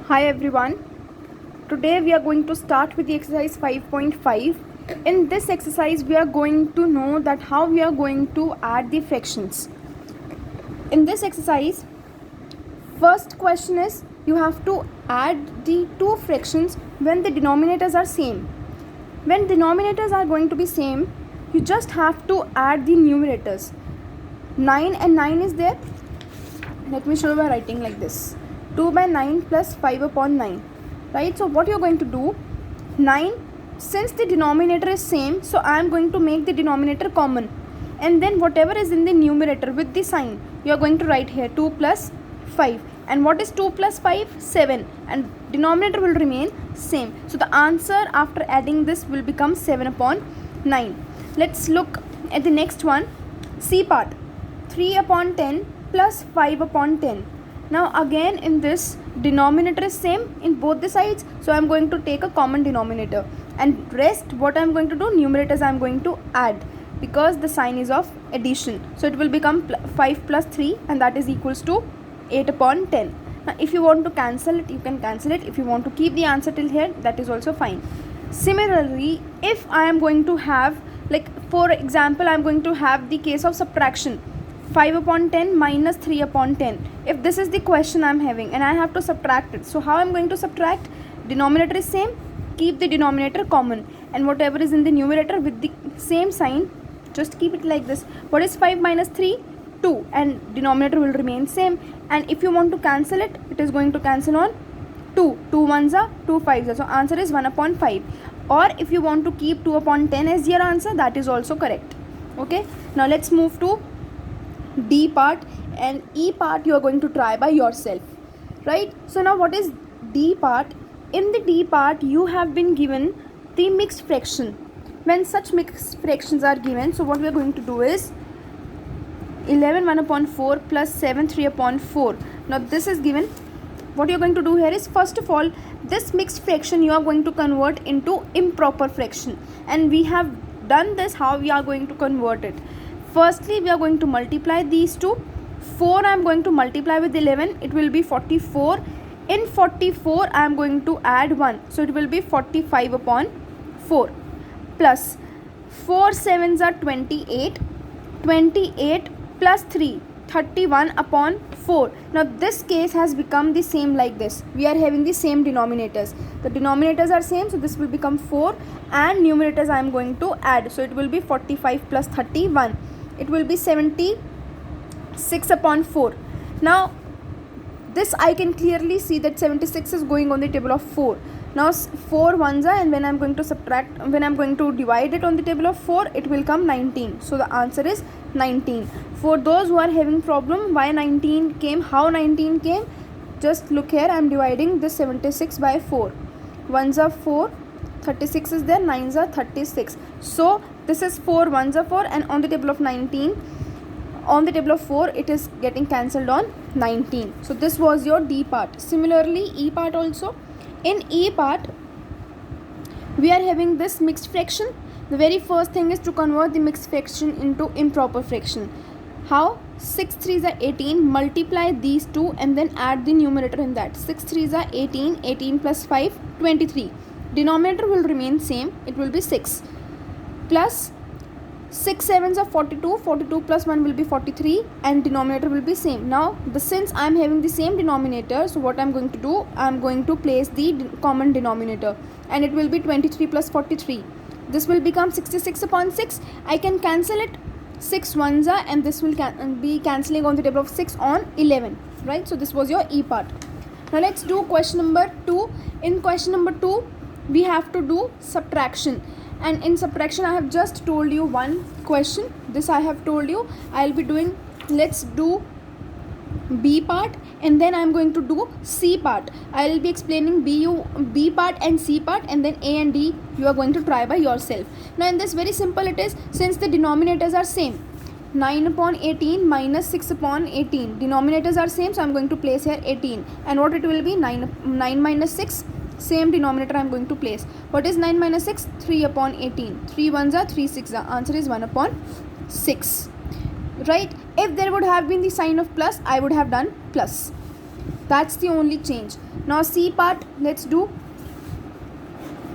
Hi everyone. Today we are going to start with the exercise 5.5. In this exercise we are going to know that how we are going to add the fractions. In this exercise, first question is you have to add the two fractions when the denominators are same. When denominators are going to be same, you just have to add the numerators. 9 and 9 is there. Let me show you by writing like this. 2 by 9 plus 5 upon 9. Right? So what you're going to do, 9, since the denominator is same, so I am going to make the denominator common. And then whatever is in the numerator with the sign, you are going to write here 2 plus 5. And what is 2 plus 5? 7. And denominator will remain same. So the answer after adding this will become 7 upon 9. Let's look at the next one. C part. 3 upon 10 plus 5 upon 10. Now again in this, denominator is same in both the sides, so I am going to take a common denominator, and rest what I am going to do, numerators I am going to add because the sign is of addition. So it will become 5 plus 3 and that is equals to 8 upon 10. Now if you want to cancel it, you can cancel it. If you want to keep the answer till here, that is also fine. Similarly, if I am going to have, like for example, I am going to have the case of subtraction, 5 upon 10 minus 3 upon 10. If this is the question I am having and I have to subtract it, so how I am going to subtract? Denominator is same, keep the denominator common, and whatever is in the numerator with the same sign, just keep it like this. What is 5 minus 3? 2, and denominator will remain same. And if you want to cancel it, it is going to cancel on 2. 2 ones are 2 5s, so answer is 1 upon 5. Or if you want to keep 2 upon 10 as your answer, that is also correct. Okay, now let's move to D part, and E part you are going to try by yourself, right? So now what is D part? In the D part you have been given the mixed fraction. When such mixed fractions are given, so what we are going to do is 11 1 upon 4 plus 7 3 upon 4. Now this is given. What you are going to do here is, first of all, this mixed fraction you are going to convert into improper fraction, and we have done this. How we are going to convert it? Firstly, we are going to multiply these two. 4 I am going to multiply with 11, it will be 44. In 44 I am going to add 1, so it will be 45 upon 4, plus 4 7s are 28, 28 plus 3, 31 upon 4. Now this case has become the same like this. We are having the same denominators. The denominators are same, so this will become 4, and numerators I am going to add. So it will be 45 plus 31. It will be 76 upon 4. Now this I can clearly see that 76 is going on the table of 4. Now 4 ones are, and when I am going to subtract, when I am going to divide it on the table of 4, it will come 19. So the answer is 19. For those who are having problem why 19 came, how 19 came, just look here. I am dividing this 76 by 4. Ones are 4, 36 is there, 9s are 36. So this is 4 ones are 4, and on the table of 19, on the table of 4, it is getting cancelled on 19. So this was your D part. Similarly, E part also. In E part, we are having this mixed fraction. The very first thing is to convert the mixed fraction into improper fraction. How? 6 3s are 18, multiply these two and then add the numerator in that. 6 3s are 18, 18 plus 5, 23. Denominator will remain same, it will be 6, plus 6 7s are 42, 42 plus 1 will be 43, and denominator will be same. Now since I am having the same denominator, so what I am going to do, I am going to place the common denominator, and it will be 23 plus 43. This will become 66 upon 6. I can cancel it. 6 ones are, and this will be cancelling on the table of 6 on 11, right? So this was your E part. Now let's do question number 2. In question number 2, we have to do subtraction, and in subtraction I have just told you one question. This I have told you. I'll be doing, let's do B part, and then I am going to do C part. I will be explaining B part and C part, and then A and D you are going to try by yourself. Now in this, very simple it is, since the denominators are same, 9 upon 18 minus 6 upon 18, denominators are same, so I am going to place here 18, and what it will be, 9 minus 6, same denominator I am going to place. What is 9 minus 6? 3 upon 18. 3 ones are 3 6. The answer is 1 upon 6. Right? If there would have been the sign of plus, I would have done plus. That's the only change. Now C part, let's do.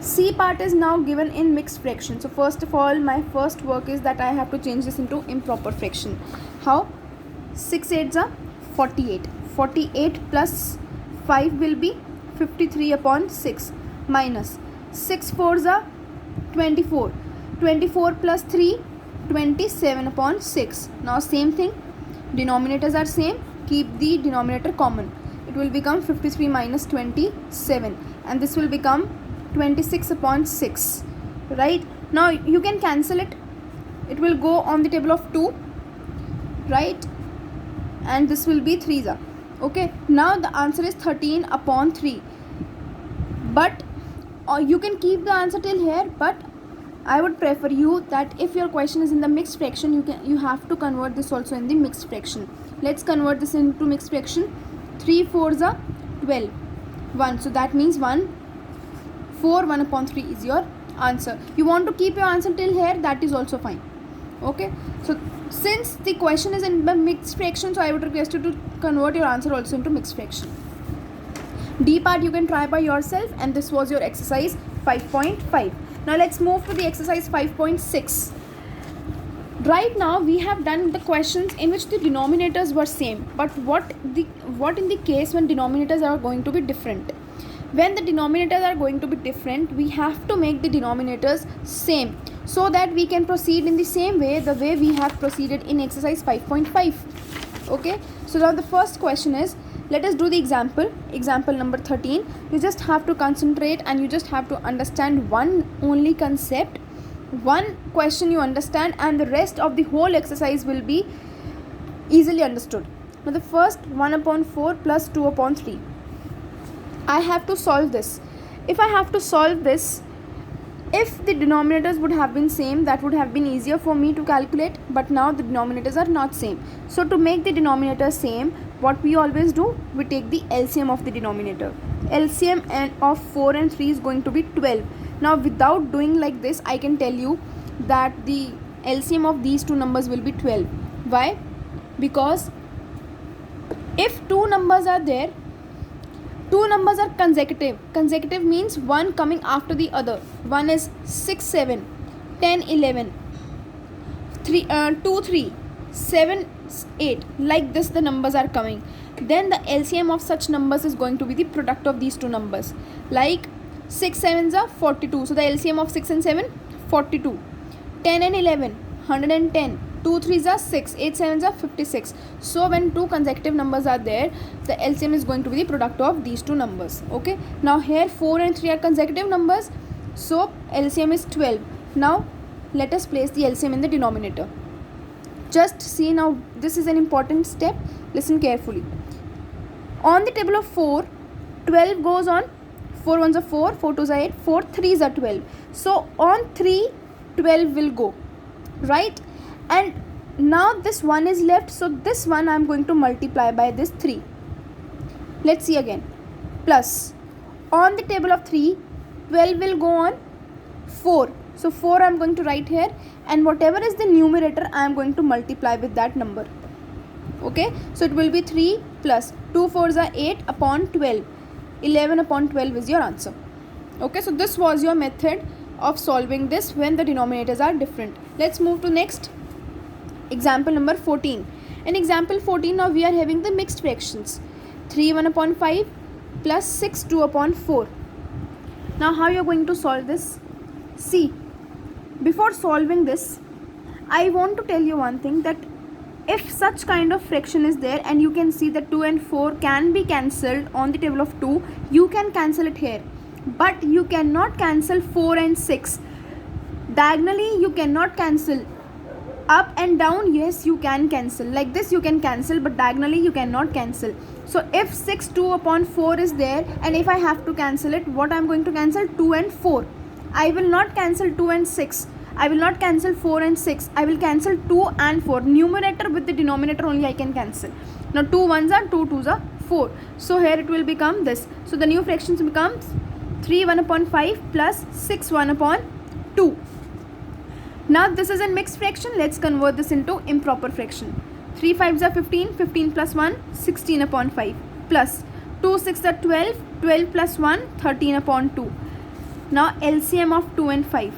C part is now given in mixed fraction. So first of all, my first work is that I have to change this into improper fraction. How? 6 8s are 48. 48 plus 5 will be 53 upon 6 minus 6 4s are 24. 24 plus 3, 27 upon 6. Now same thing, denominators are same, keep the denominator common. It will become 53 minus 27 and this will become 26 upon 6. Right? Now you can cancel it. It will go on the table of 2. Right? And this will be 3s. Okay. Now the answer is 13 upon 3. But you can keep the answer till here, but I would prefer you that if your question is in the mixed fraction, you have to convert this also in the mixed fraction. Let's convert this into mixed fraction. 3 4s are 12. 1. So that means 1. 4 1 upon 3 is your answer. You want to keep your answer till here, that is also fine. Okay. So since the question is in the mixed fraction, so I would request you to convert your answer also into mixed fraction. D part you can try by yourself, and this was your exercise 5.5. Now let's move to the exercise 5.6. Right now we have done the questions in which the denominators were same, but what in the case when denominators are going to be different? When the denominators are going to be different, we have to make the denominators same so that we can proceed in the same way, the way we have proceeded in exercise 5.5. Okay, so now the first question is, let us do the example number 13. You just have to concentrate and you just have to understand one only concept, one question you understand, and the rest of the whole exercise will be easily understood. Now the first, 1 upon 4 plus 2 upon 3. I have to solve this. If I have to solve this, if the denominators would have been same, that would have been easier for me to calculate, but now the denominators are not same. So to make the denominator same, what we always do, we take the LCM of the denominator. LCM of 4 and 3 is going to be 12. Now without doing like this, I can tell you that the LCM of these two numbers will be 12. Why? Because if two numbers are there, two numbers are consecutive. Consecutive means one coming after the other. One is 6 7, 10 11, 2 3, 7 8. Like this the numbers are coming. Then the LCM of such numbers is going to be the product of these two numbers. Like 6 7s are 42. So the LCM of 6 and 7, 42. 10 and 11, 110. 2 3s are 6, 8 7s are 56. So when two consecutive numbers are there, the LCM is going to be the product of these two numbers. Okay. Now here 4 and 3 are consecutive numbers, so LCM is 12. Now let us place the LCM in the denominator. Just see, now this is an important step. Listen carefully. On the table of 4, 12 goes on. 4 1s are 4, 4 2s are 8, 4 3s are 12. So on 3, 12 will go. Right? And now this 1 is left, so this one I am going to multiply by this 3. Let's see again. Plus, on the table of 3, 12 will go on 4. So 4 I am going to write here, and whatever is the numerator I am going to multiply with that number. Okay, so it will be 3 plus 2 4s are 8 upon 12. 11 upon 12 is your answer. Okay, so this was your method of solving this when the denominators are different. Let's move to next. Example number 14. In example 14, now we are having the mixed fractions. 3 1 upon 5 plus 6 2 upon 4. Now how you are going to solve this? See, before solving this, I want to tell you one thing, that if such kind of fraction is there and you can see that 2 and 4 can be cancelled on the table of 2, you can cancel it here. But you cannot cancel 4 and 6. Diagonally you cannot cancel. Up and down, yes, you can cancel. Like this you can cancel, but diagonally you cannot cancel. So if 6 2 upon 4 is there, and if I have to cancel it, what I am going to cancel? 2 and 4. I will not cancel 2 and 6. I will not cancel 4 and 6. I will cancel 2 and 4. Numerator with the denominator only I can cancel. Now 2 1s are 2 2s are 4. So here it will become this. So the new fractions becomes 3 1 upon 5 plus 6 1 upon 2. Now this is a mixed fraction. Let's convert this into improper fraction. 3 5s are 15. 15 plus 1, 16 upon 5 plus 2 6 are 12, 12 plus 1, 13 upon 2. Now LCM of 2 and 5.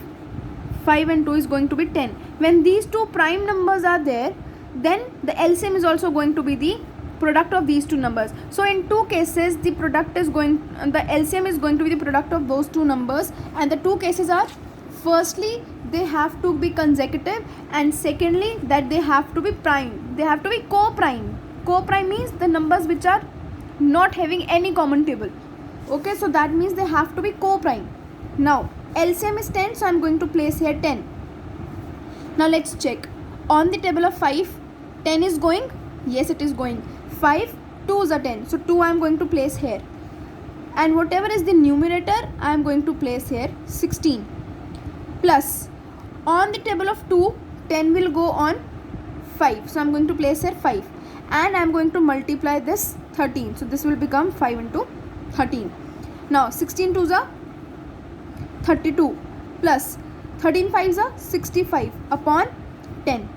5 and 2 is going to be 10. When these two prime numbers are there, then the LCM is also going to be the product of these two numbers. So in two cases, the LCM is going to be the product of those two numbers, and the two cases are, firstly, they have to be consecutive, and secondly, that they have to be prime. They have to be co-prime. Co-prime means the numbers which are not having any common table. Okay, so that means they have to be co-prime. Now LCM is 10, so I'm going to place here 10. Now let's check. On the table of 5, 10 is going? Yes, it is going. 5, 2s are 10. So 2 I am going to place here. And whatever is the numerator, I am going to place here 16. Plus, on the table of 2, 10 will go on 5. So I am going to place here 5. And I am going to multiply this 13. So this will become 5 into 13. Now 16 2s are 32. Plus 13 5s are 65 upon 10.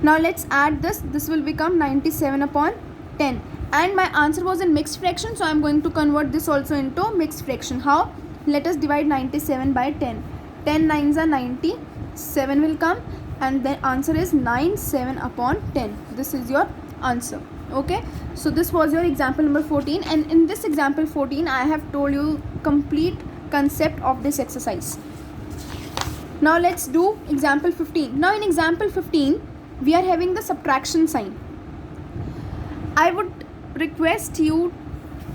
Now let's add this. This will become 97 upon 10. And my answer was in mixed fraction, so I am going to convert this also into mixed fraction. How? Let us divide 97 by 10. 10 9s are 90. 7 will come, and the answer is 97 upon 10. This is your answer. Okay, so this was your example number 14, and in this example 14 I have told you complete concept of this exercise. Now let's do example 15. Now in example 15 we are having the subtraction sign. I would request you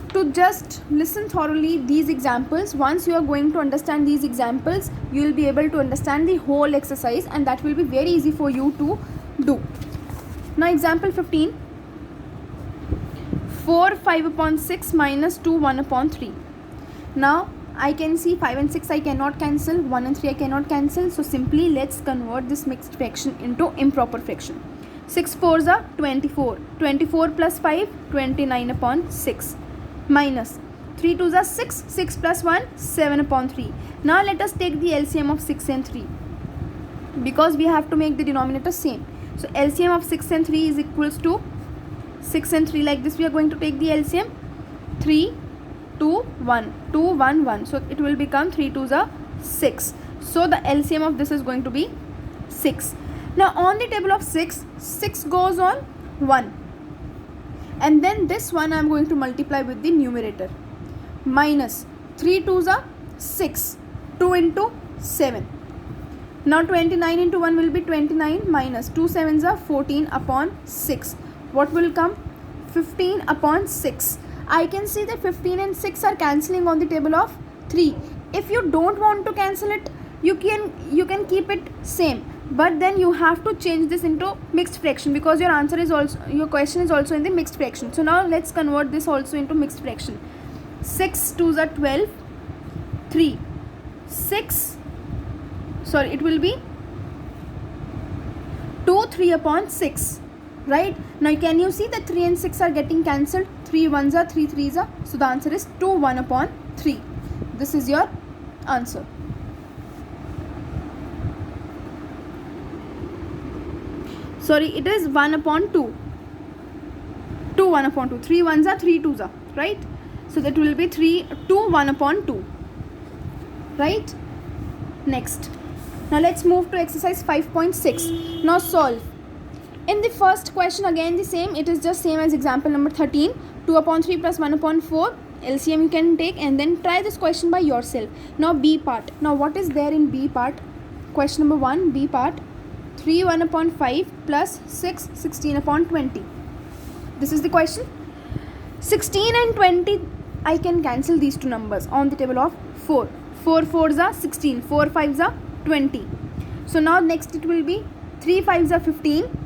to just listen thoroughly these examples. Once you are going to understand these examples, you will be able to understand the whole exercise, and that will be very easy for you to do. Now example 15. 4 5 upon 6 minus 2 1 upon 3. Now I can see 5 and 6 I cannot cancel, 1 and 3 I cannot cancel, so simply let's convert this mixed fraction into improper fraction. 6 4s are 24. 24 plus 5, 29 upon 6. Minus 3 2s are 6. 6 plus 1, 7 upon 3. Now let us take the LCM of 6 and 3, because we have to make the denominator same. So LCM of 6 and 3 is equals to 6 and 3. Like this we are going to take the LCM. 3 2 1 2 1 1. So it will become 3 2s are 6. So the LCM of this is going to be 6. Now on the table of 6, 6 goes on 1, and then this one I am going to multiply with the numerator. Minus 3 2s are 6. 2 into 7. Now 29 into 1 will be 29, minus 2 7s are 14 upon 6. What will come? 15 upon 6. I can see that 15 and 6 are cancelling on the table of 3. If you don't want to cancel it, you can keep it same, but then you have to change this into mixed fraction, because your question is also in the mixed fraction. So now let's convert this also into mixed fraction. 6 2s are 12. 3 6, sorry, it will be 2 3 upon 6. Right? Now can you see that 3 and 6 are getting cancelled? 3 1s are 3 3s are. So the answer is 2 1 upon 3. This is your answer. Sorry, it is 1 upon 2. 2 1 upon 2. 3 1s are 3 2s are. Right? So that will be 2 1 upon 2. Right? Next. Now let's move to exercise 5.6. Now solve. In the first question, again the same, it is just same as example number 13. 2 upon 3 plus 1 upon 4. LCM you can take, and then try this question by yourself. Now B part. Now what is there in B part? Question number 1, B part. 3 1 upon 5 plus 6 16 upon 20. This is the question. 16 and 20, I can cancel these two numbers on the table of 4. 4 4s are 16. 4 5s are 20. So now next it will be 3 5s are 15.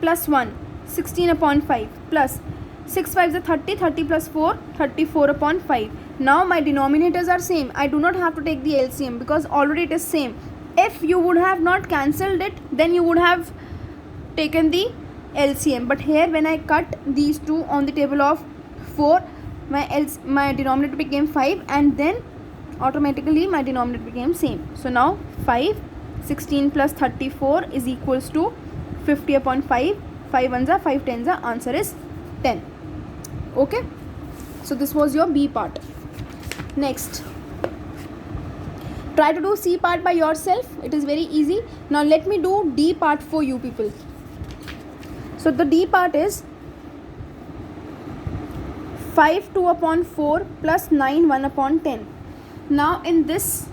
Plus 1, 16 upon 5, plus 6 5s are 30, 30 plus 4, 34 upon 5. Now my denominators are same. I do not have to take the LCM, because already it is same. If you would have not cancelled it, then you would have taken the LCM. But here when I cut these two on the table of 4, my denominator became 5, and then automatically my denominator became same. So now 5, 16 plus 34 is equals to 50 upon 5. 5 1s are 5 10s are. Answer is 10. Okay. So this was your B part. Next, try to do C part by yourself. It is very easy. Now let me do D part for you people. So the D part is 5 2 upon 4 plus 9 1 upon 10. Now in this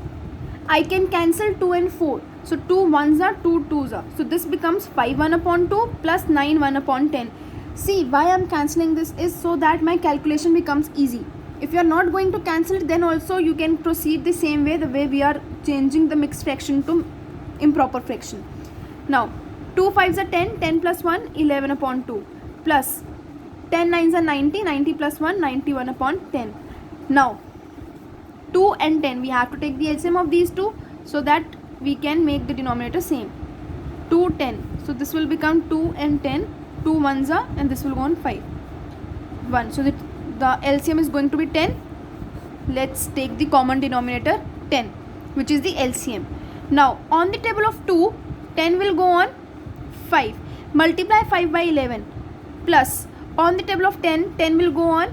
I can cancel 2 and 4. So 2 1s are 2 2s are. So this becomes 5 1 upon 2 plus 9 1 upon 10. See, why I am cancelling this is so that my calculation becomes easy. If you are not going to cancel it, then also you can proceed the same way, the way we are changing the mixed fraction to improper fraction. Now 2 5s are 10, 10 plus 1 11 upon 2 plus 10 9s are 90, 90 plus 1 91 upon 10. Now 2 and 10, we have to take the LCM of these two so that we can make the denominator same. 2 10, so this will become 2 and 10, 2 1s are, and this will go on 5 1. So the LCM is going to be 10. Let's take the common denominator 10, which is the LCM. Now on the table of 2, 10 will go on 5. Multiply 5 by 11 plus on the table of 10, 10 will go on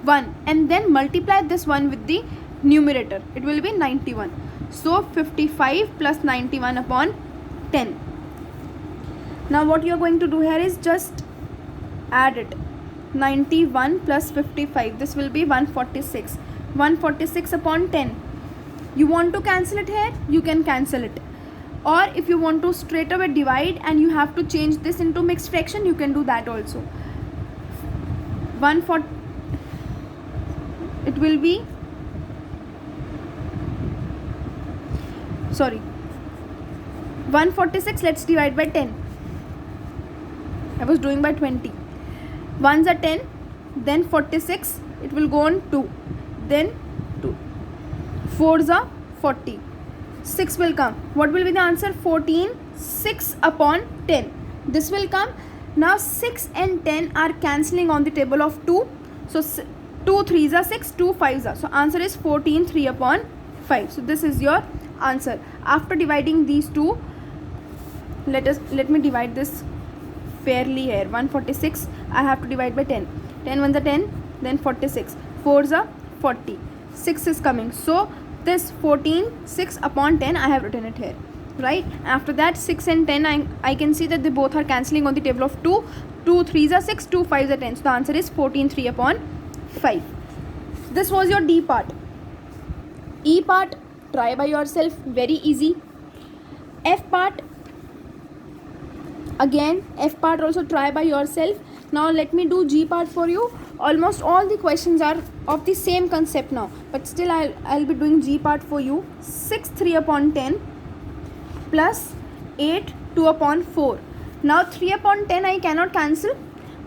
1, and then multiply this one with the numerator. It will be 91. So 55 plus 91 upon 10. Now what you are going to do here is just add it. 91 plus 55, this will be 146. 146 upon 10. You want to cancel it here, you can cancel it. Or if you want to straight away divide and you have to change this into mixed fraction, you can do that also. 140, it will be, sorry, 146, let's divide by 10. I was doing by 20. 1s are 10, then 46, it will go on 2, then 2. 4s are 40. 6 will come. What will be the answer? 14, 6 upon 10. This will come. Now 6 and 10 are cancelling on the table of 2. So 2 3s are 6, 2 5s are. So answer is 14 3 upon 5. So this is your answer. After dividing these two, let me divide this fairly here. 146 I have to divide by 10. 10 1s are 10, then 46. 4s are 40. 6 is coming. So this 14 6 upon 10 I have written it here, right? After that 6 and 10 I can see that they both are cancelling on the table of 2. 2 3s are 6, 2 5s are 10. So the answer is 14 3 upon 5. This was your D part. E part, try by yourself, very easy. F part, again F part also try by yourself. Now let me do G part for you. Almost all the questions are of the same concept now, but still I'll be doing G part for you. 6 3 upon 10 plus 8 2 upon 4. Now 3 upon 10 I cannot cancel,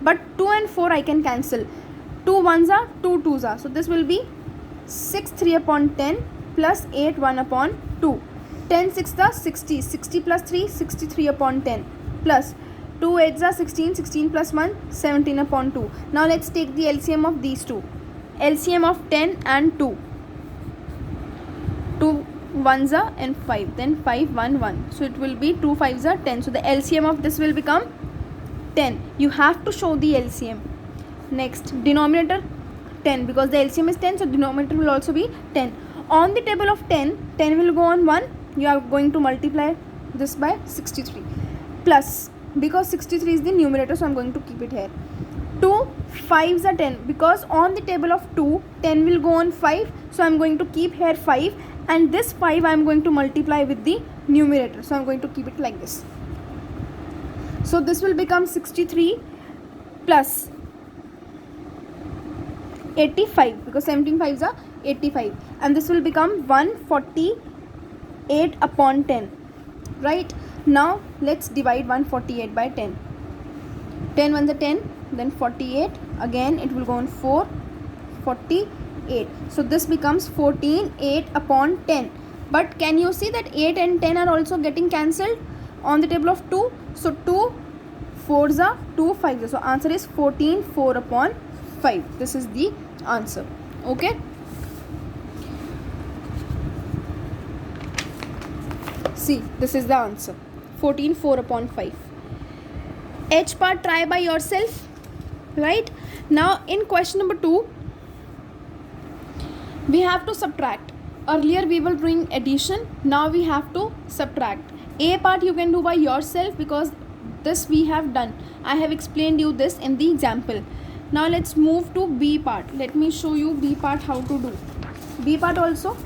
but 2 and 4 I can cancel. 2 1s are, 2 2s are. So this will be 6 3 upon 10 plus 8 1 upon 2. 10 6 are 60. 60 plus 3, 63 upon 10 plus 2 8s are 16, 16 plus 1, 17 upon 2. Now let's take the LCM of these two. LCM of 10 and 2. 2 1s are and 5, then 5 1 1. So it will be 2 5s are 10. So the LCM of this will become 10. You have to show the LCM. Next, denominator 10, because the LCM is 10, so denominator will also be 10. On the table of 10, 10 will go on 1. You are going to multiply this by 63 plus, because 63 is the numerator, so I am going to keep it here. 2 5s are 10, because on the table of 2, 10 will go on 5, so I am going to keep here 5, and this 5 I am going to multiply with the numerator, so I am going to keep it like this. So this will become 63 plus 85, because 17 5s are 85, and this will become 148 upon 10, right? Now let's divide 148 by 10. 10 1s are 10, then 48, again it will go on 4, 48. So this becomes 14 8 upon 10. But can you see that 8 and 10 are also getting cancelled on the table of 2? So 2 4s are, 2 5s are. So answer is 14 4 upon 5. This is the answer. Okay. See, this is the answer. 14 4 upon 5. H part, try by yourself. Right. Now in question number 2, we have to subtract. Earlier we were doing addition, now we have to subtract. A part you can do by yourself because this we have done. I have explained you this in the example. Now let's move to B part. Let me show you B part how to do. B part also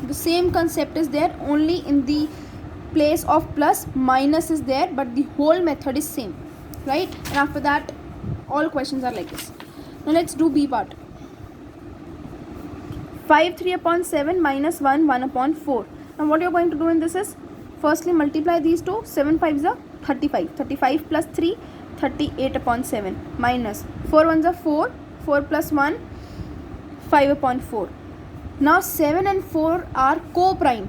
the same concept is there, only in the place of plus minus is there, but the whole method is same, right? And after that all questions are like this. Now let's do B part. 5 3 upon 7 minus 1 1 upon 4. Now what you're going to do in this is, firstly multiply these two. 7 5s are 35. 35 plus 3, 38 upon 7 minus 4 1s are 4. 4 plus 1, 5 upon 4. Now 7 and 4 are co-prime,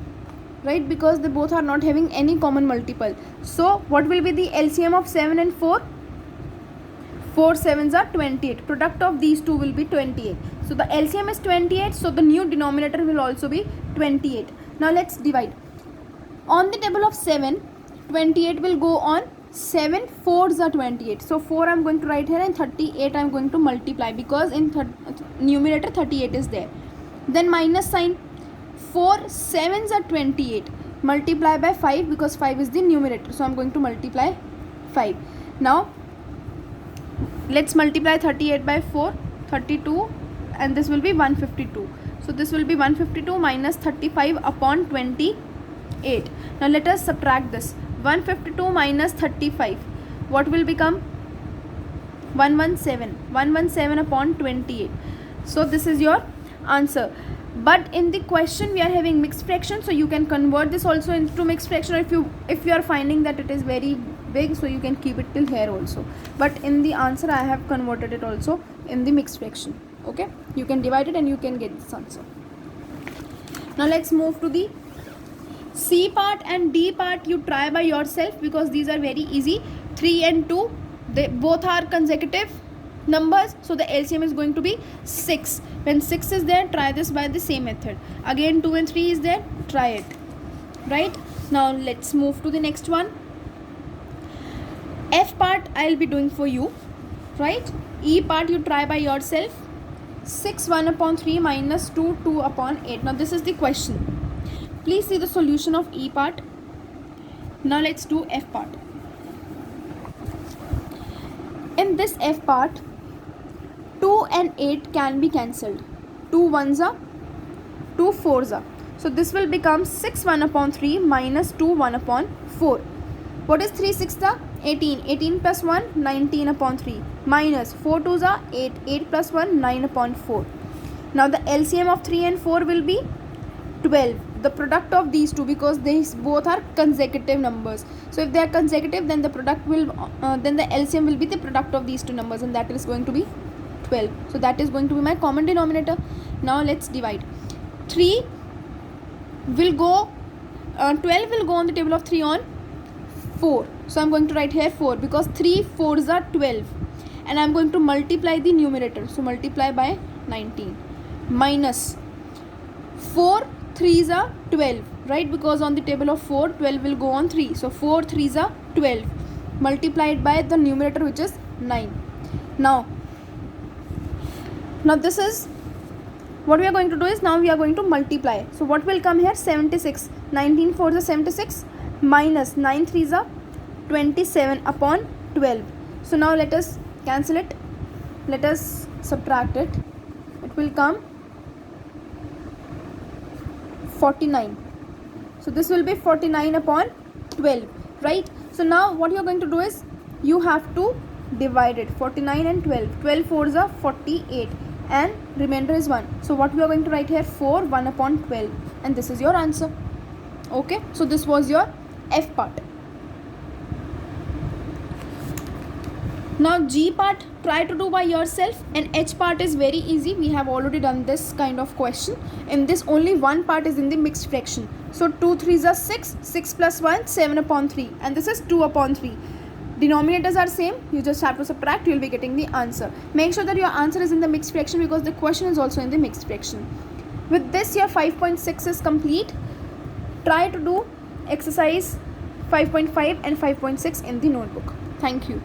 right? Because they both are not having any common multiple. So what will be the LCM of 7 and 4? 4 7s are 28. Product of these two will be 28. So the LCM is 28. So the new denominator will also be 28. Now let's divide. On the table of 7, 28 will go on 7 4s are 28. So 4 I am going to write here and 38 I am going to multiply because in numerator 38 is there. Then minus sign. 4 7s are 28. Multiply by 5 because 5 is the numerator. So I am going to multiply 5. Now let's multiply 38 by 4, 32, and this will be 152. So this will be 152 minus 35 upon 28. Now let us subtract this. 152 minus 35. What will become? 117. 117 upon 28. So this is your answer. But in the question we are having mixed fraction, so you can convert this also into mixed fraction. Or if you are finding that it is very big, so you can keep it till here also. But in the answer I have converted it also in the mixed fraction. Okay, you can divide it and you can get this answer. Now let's move to the C part and D part. You try by yourself because these are very easy. 3 and 2, they both are consecutive numbers, so the LCM is going to be 6. When 6 is there, try this by the same method. Again 2 and 3 is there, try it. Right, now let's move to the next one. F part I'll be doing for you, right? E part you try by yourself. 6 1 upon 3 minus 2 2 upon 8. Now this is the question. Please see the solution of E part. Now let's do F part. In this F part, 2 and 8 can be cancelled. 2 1s are, 2 4s are. So this will become 6 1 upon 3 minus 2 1 upon 4. What is 3 6 are? 18. 18 plus 1, 19 upon 3 minus 4 2s are 8. 8 plus 1, 9 upon 4. Now the LCM of 3 and 4 will be 12. The product of these two, because these both are consecutive numbers. So if they are consecutive, then the product will then the LCM will be the product of these two numbers, and that is going to be 12. So that is going to be my common denominator. Now let's divide. 3 will go 12 will go on the table of 3 on 4. So I'm going to write here 4 because 3 4s are 12, and I'm going to multiply the numerator. So multiply by 19 minus 4 3s are 12, right? Because on the table of 4, 12 will go on 3. So 4 3s are 12 multiplied by the numerator, which is 9. Now this is what we are going to do is, now we are going to multiply. So what will come here? 76. 19 4s are 76 minus 9 3s are 27 upon 12. So now let us cancel it. Let us subtract it. It will come 49. So this will be 49 upon 12, right? So now what you are going to do is, you have to divide it. 49 and 12. 12 4s are 48 and remainder is 1. So what we are going to write here? 4 1 upon 12, and this is your answer. Okay, so this was your F part. Now G part try to do by yourself, and H part is very easy. We have already done this kind of question. In this, only one part is in the mixed fraction. So 2 3s are 6. 6 plus 1, 7 upon 3, and this is 2 upon 3. Denominators are same. You just have to subtract. You will be getting the answer. Make sure that your answer is in the mixed fraction because the question is also in the mixed fraction. With this, your 5.6 is complete. Try to do exercise 5.5 and 5.6 in the notebook. Thank you.